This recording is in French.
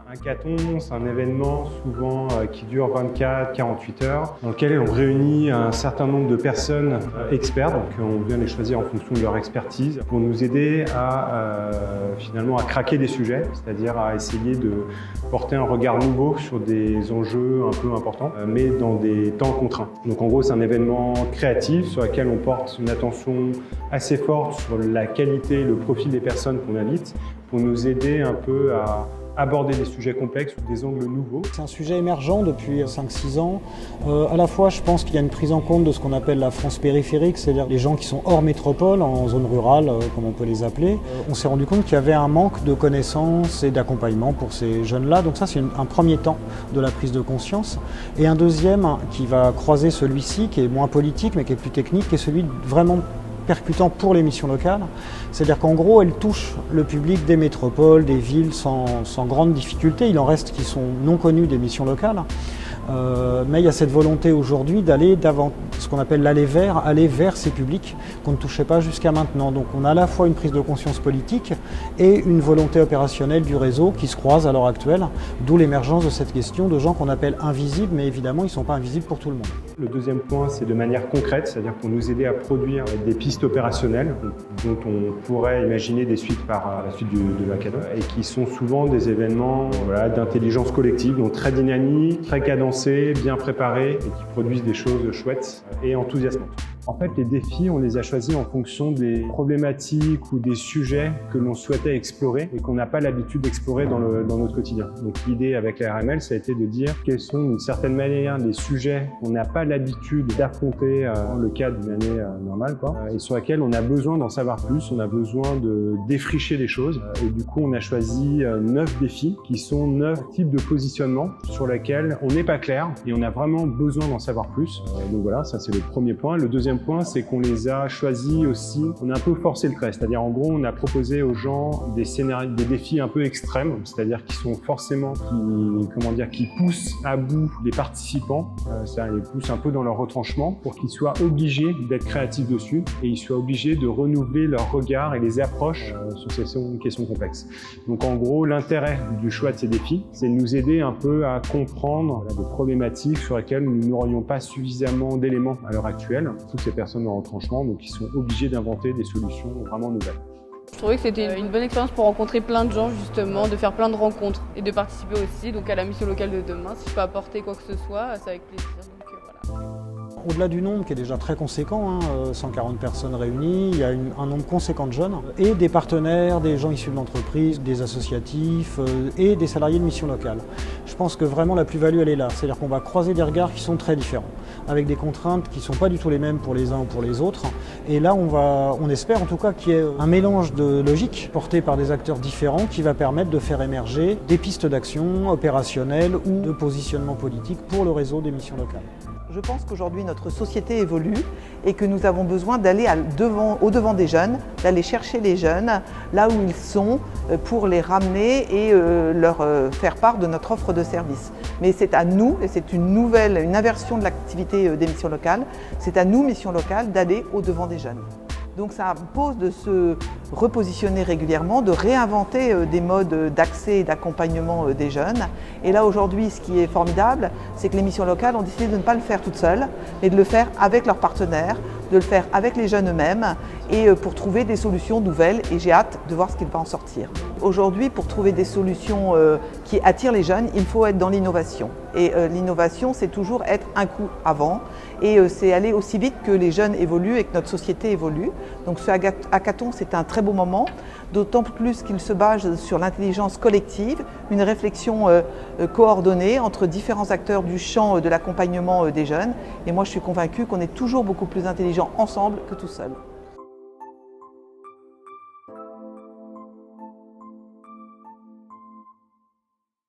Un hackathon, c'est un événement souvent qui dure 24-48 heures, dans lequel on réunit un certain nombre de personnes experts, donc on vient les choisir en fonction de leur expertise, pour nous aider à finalement à craquer des sujets, c'est-à-dire à essayer de porter un regard nouveau sur des enjeux un peu importants, mais dans des temps contraints. Donc en gros, c'est un événement créatif sur lequel on porte une attention assez forte sur la qualité, le profil des personnes qu'on invite, pour nous aider un peu à aborder des sujets complexes ou des angles nouveaux. C'est un sujet émergent depuis 5-6 ans. À la fois, je pense qu'il y a une prise en compte de ce qu'on appelle la France périphérique, c'est-à-dire les gens qui sont hors métropole, en zone rurale, comme on peut les appeler. On s'est rendu compte qu'il y avait un manque de connaissances et d'accompagnement pour ces jeunes-là. Donc ça, c'est un premier temps de la prise de conscience. Et un deuxième qui va croiser celui-ci, qui est moins politique, mais qui est plus technique, qui est celui vraiment percutant pour les missions locales. C'est-à-dire qu'en gros, elles touchent le public des métropoles, des villes sans grande difficulté. Il en reste qui sont non connus des missions locales. Mais il y a cette volonté aujourd'hui d'aller ce qu'on appelle l'aller vers ces publics qu'on ne touchait pas jusqu'à maintenant. Donc on a à la fois une prise de conscience politique et une volonté opérationnelle du réseau qui se croisent à l'heure actuelle, d'où l'émergence de cette question de gens qu'on appelle invisibles, mais évidemment ils ne sont pas invisibles pour tout le monde. Le deuxième point, c'est de manière concrète, c'est-à-dire pour nous aider à produire des pistes opérationnelles dont on pourrait imaginer des suites par la suite de l'hackathon et qui sont souvent des événements d'intelligence collective, donc très dynamiques, très cadencés, bien préparés et qui produisent des choses chouettes et enthousiasmantes. En fait, les défis, on les a choisis en fonction des problématiques ou des sujets que l'on souhaitait explorer et qu'on n'a pas l'habitude d'explorer dans notre quotidien. Donc l'idée avec la RML, ça a été de dire quels sont d'une certaine manière des sujets qu'on n'a pas l'habitude d'affronter dans le cadre d'une année normale, et sur lesquels on a besoin d'en savoir plus, on a besoin de défricher des choses. Et du coup, on a choisi 9 défis qui sont 9 types de positionnement sur lesquels on n'est pas clair et on a vraiment besoin d'en savoir plus. Donc voilà, ça c'est le premier point. Le deuxième point, c'est qu'on les a choisis aussi, on a un peu forcé le trait, c'est-à-dire en gros, on a proposé aux gens des scénarios, des défis un peu extrêmes, c'est-à-dire qui sont forcément, qui poussent à bout les participants, ça les pousse un peu dans leur retranchement pour qu'ils soient obligés d'être créatifs dessus et ils soient obligés de renouveler leur regard et les approches sur ces questions complexes. Donc en gros, l'intérêt du choix de ces défis, c'est de nous aider un peu à comprendre des problématiques sur lesquelles nous n'aurions pas suffisamment d'éléments à l'heure actuelle. Toutes ces personnes en retranchement, donc ils sont obligés d'inventer des solutions vraiment nouvelles. Je trouvais que c'était une bonne expérience pour rencontrer plein de gens justement, de faire plein de rencontres et de participer aussi donc à la mission locale de demain. Si je peux apporter quoi que ce soit, c'est avec plaisir. Donc, voilà. Au-delà du nombre qui est déjà très conséquent, 140 personnes réunies, il y a un nombre conséquent de jeunes et des partenaires, des gens issus de l'entreprise, des associatifs et des salariés de mission locale. Je pense que vraiment la plus-value elle est là, c'est-à-dire qu'on va croiser des regards qui sont très différents, avec des contraintes qui ne sont pas du tout les mêmes pour les uns ou pour les autres. Et là on espère en tout cas qu'il y ait un mélange de logiques porté par des acteurs différents qui va permettre de faire émerger des pistes d'action opérationnelles ou de positionnement politique pour le réseau des missions locales. Je pense qu'aujourd'hui notre société évolue et que nous avons besoin d'aller au devant des jeunes, d'aller chercher les jeunes là où ils sont pour les ramener et leur faire part de notre offre de services. Mais c'est à nous, et c'est une inversion de l'activité des missions locales, c'est à nous, missions locales, d'aller au devant des jeunes. Donc ça impose de se repositionner régulièrement, de réinventer des modes d'accès et d'accompagnement des jeunes. Et là aujourd'hui, ce qui est formidable, c'est que les missions locales ont décidé de ne pas le faire toutes seules, mais de le faire avec leurs partenaires, de le faire avec les jeunes eux-mêmes et pour trouver des solutions nouvelles et j'ai hâte de voir ce qu'il va en sortir. Aujourd'hui, pour trouver des solutions qui attirent les jeunes, il faut être dans l'innovation. Et l'innovation, c'est toujours être un coup avant et c'est aller aussi vite que les jeunes évoluent et que notre société évolue. Donc ce hackathon, c'est un très beau moment, d'autant plus qu'il se base sur l'intelligence collective, une réflexion coordonnée entre différents acteurs du champ de l'accompagnement des jeunes. Et moi, je suis convaincue qu'on est toujours beaucoup plus intelligents ensemble que tout seul.